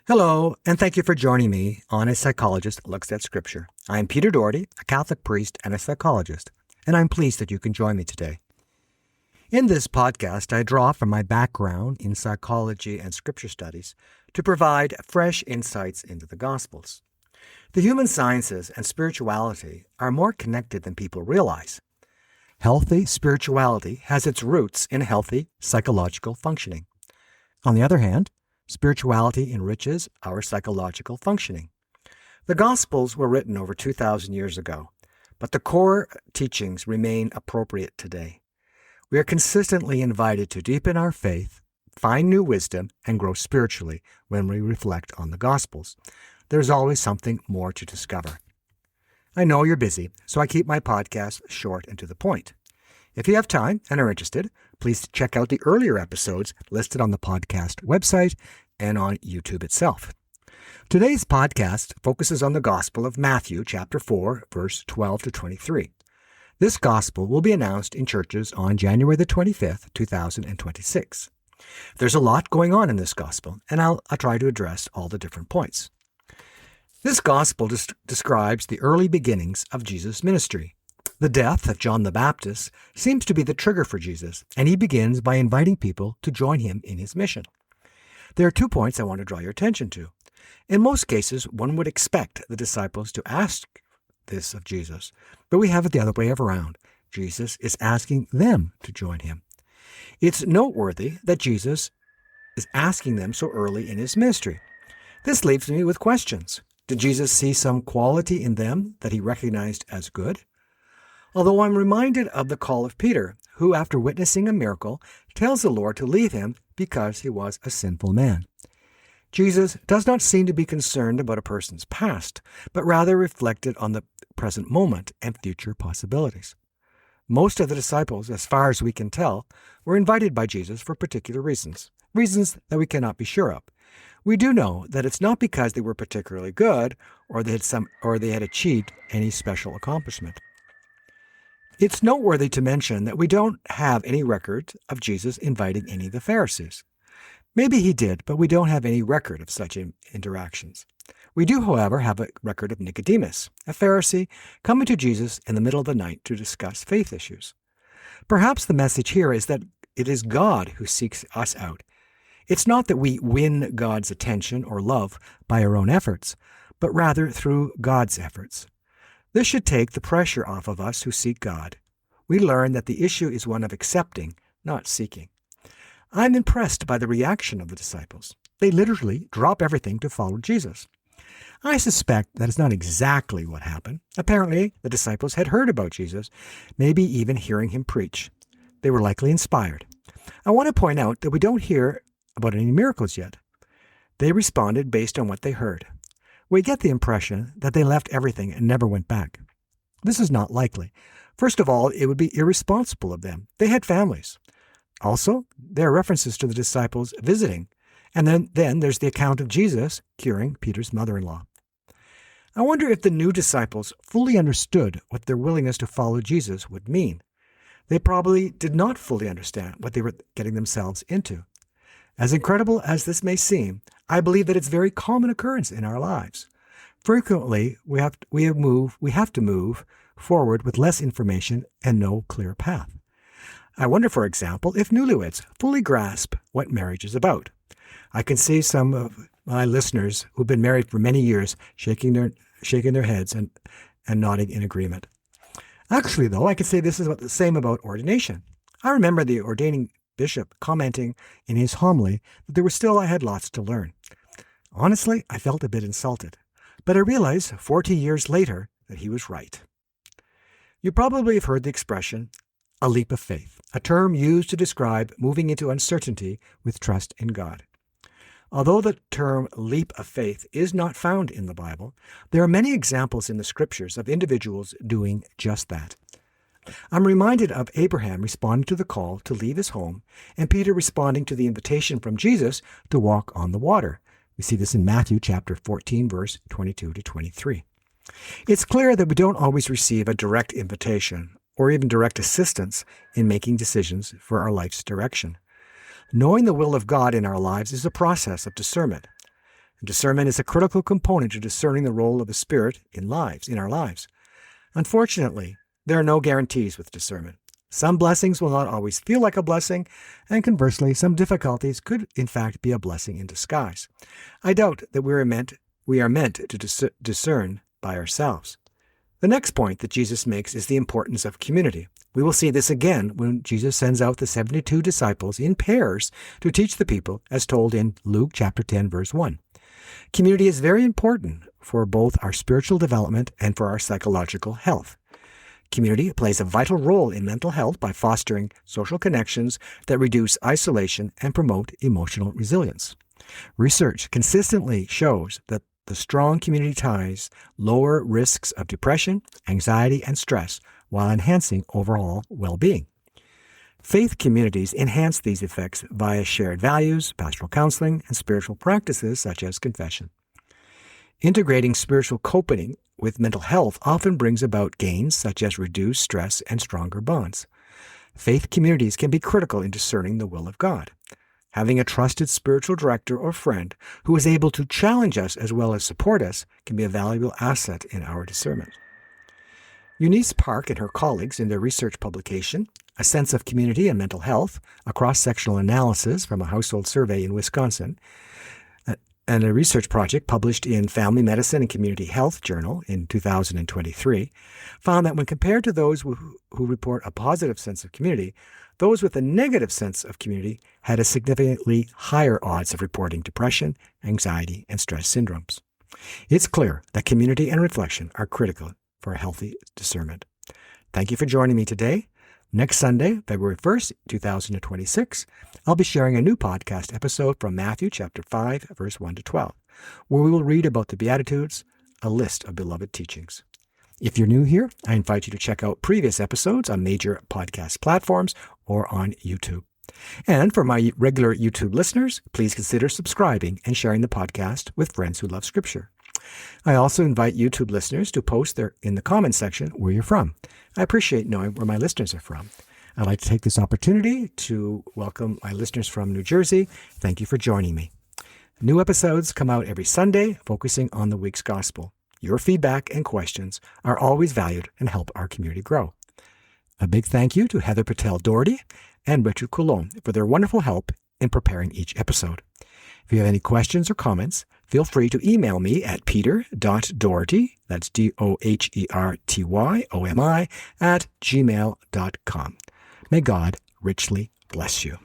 Hello, and thank you for joining me on A Psychologist Looks at Scripture. I'm Peter Doherty, a Catholic priest and a psychologist, and I'm pleased that you can join me today. In this podcast, I draw from my background in psychology and scripture studies to provide fresh insights into the Gospels. The human sciences and spirituality are more connected than people realize. Healthy spirituality has its roots in healthy psychological functioning. On the other hand, spirituality enriches our psychological functioning. The Gospels were written over 2,000 years ago, but the core teachings remain appropriate today. We are consistently invited to deepen our faith, find new wisdom, and grow spiritually when we reflect on the Gospels. There's always something more to discover. I know you're busy, so I keep my podcast short and to the point. If you have time and are interested, please check out the earlier episodes listed on the podcast website and on YouTube itself. Today's podcast focuses on the Gospel of Matthew, chapter 4, verse 12 to 23. This Gospel will be announced in churches on January the 25th, 2026. There's a lot going on in this Gospel, and I'll try to address all the different points. This Gospel describes the early beginnings of Jesus' ministry. The death of John the Baptist seems to be the trigger for Jesus, and he begins by inviting people to join him in his mission. There are 2 points I want to draw your attention to. In most cases, one would expect the disciples to ask this of Jesus, but we have it the other way around. Jesus is asking them to join him. It's noteworthy that Jesus is asking them so early in his ministry. This leaves me with questions. Did Jesus see some quality in them that he recognized as good? Although I'm reminded of the call of Peter, who, after witnessing a miracle, tells the Lord to leave him because he was a sinful man. Jesus does not seem to be concerned about a person's past, but rather reflected on the present moment and future possibilities. Most of the disciples, as far as we can tell, were invited by Jesus for particular reasons that we cannot be sure of. We do know that it's not because they were particularly good or they had achieved any special accomplishment. It's noteworthy to mention that we don't have any record of Jesus inviting any of the Pharisees. Maybe he did, but we don't have any record of such interactions. We do, however, have a record of Nicodemus, a Pharisee, coming to Jesus in the middle of the night to discuss faith issues. Perhaps the message here is that it is God who seeks us out. It's not that we win God's attention or love by our own efforts, but rather through God's efforts. This should take the pressure off of us who seek God. We learn that the issue is one of accepting, not seeking. I'm impressed by the reaction of the disciples. They literally drop everything to follow Jesus. I suspect that is not exactly what happened. Apparently, the disciples had heard about Jesus, maybe even hearing him preach. They were likely inspired. I want to point out that we don't hear about any miracles yet. They responded based on what they heard. We get the impression that they left everything and never went back. This is not likely. First of all, it would be irresponsible of them. They had families. Also, there are references to the disciples visiting. And then there's the account of Jesus curing Peter's mother-in-law. I wonder if the new disciples fully understood what their willingness to follow Jesus would mean. They probably did not fully understand what they were getting themselves into. As incredible as this may seem, I believe that it's a very common occurrence in our lives. Frequently, we have to move forward with less information and no clear path. I wonder, for example, if newlyweds fully grasp what marriage is about. I can see some of my listeners who've been married for many years shaking their heads and nodding in agreement. Actually, though, I can say this is the same about ordination. I remember the ordaining bishop commenting in his homily that I had lots to learn. Honestly, I felt a bit insulted, but I realized 40 years later that he was right. You probably have heard the expression, a leap of faith, a term used to describe moving into uncertainty with trust in God. Although the term leap of faith is not found in the Bible, there are many examples in the scriptures of individuals doing just that. I'm reminded of Abraham responding to the call to leave his home and Peter responding to the invitation from Jesus to walk on the water. We see this in Matthew chapter 14, verse 22 to 23. It's clear that we don't always receive a direct invitation or even direct assistance in making decisions for our life's direction. Knowing the will of God in our lives is a process of discernment. Discernment is a critical component to discerning the role of the Spirit in our lives. Unfortunately, there are no guarantees with discernment. Some blessings will not always feel like a blessing, and conversely, some difficulties could in fact be a blessing in disguise. I doubt that we are meant to discern by ourselves. The next point that Jesus makes is the importance of community. We will see this again when Jesus sends out the 72 disciples in pairs to teach the people, as told in Luke chapter 10, verse 1. Community is very important for both our spiritual development and for our psychological health. Community plays a vital role in mental health by fostering social connections that reduce isolation and promote emotional resilience. Research consistently shows that the strong community ties lower risks of depression, anxiety, and stress while enhancing overall well-being. Faith communities enhance these effects via shared values, pastoral counseling, and spiritual practices such as confession. Integrating spiritual coping with mental health often brings about gains such as reduced stress and stronger bonds. Faith communities can be critical in discerning the will of God. Having a trusted spiritual director or friend who is able to challenge us as well as support us can be a valuable asset in our discernment. Eunice Park and her colleagues, in their research publication, A Sense of Community and Mental Health, a cross-sectional analysis from a household survey in Wisconsin, and a research project published in Family Medicine and Community Health Journal in 2023, found that when compared to those who report a positive sense of community, those with a negative sense of community had a significantly higher odds of reporting depression, anxiety, and stress syndromes. It's clear that community and reflection are critical for a healthy discernment. Thank you for joining me today. Next Sunday, February 1st, 2026, I'll be sharing a new podcast episode from Matthew chapter 5, verse 1 to 12, where we will read about the Beatitudes, a list of beloved teachings. If you're new here, I invite you to check out previous episodes on major podcast platforms or on YouTube. And for my regular YouTube listeners, please consider subscribing and sharing the podcast with friends who love Scripture. I also invite YouTube listeners to post there in the comments section where you're from. I appreciate knowing where my listeners are from. I'd like to take this opportunity to welcome my listeners from New Jersey. Thank you for joining me. New episodes come out every Sunday, focusing on the week's gospel. Your feedback and questions are always valued and help our community grow. A big thank you to Heather Patel Doherty and Richard Coulombe for their wonderful help in preparing each episode. If you have any questions or comments, feel free to email me at peter.doherty, that's DOHERTYOMI, @gmail.com. May God richly bless you.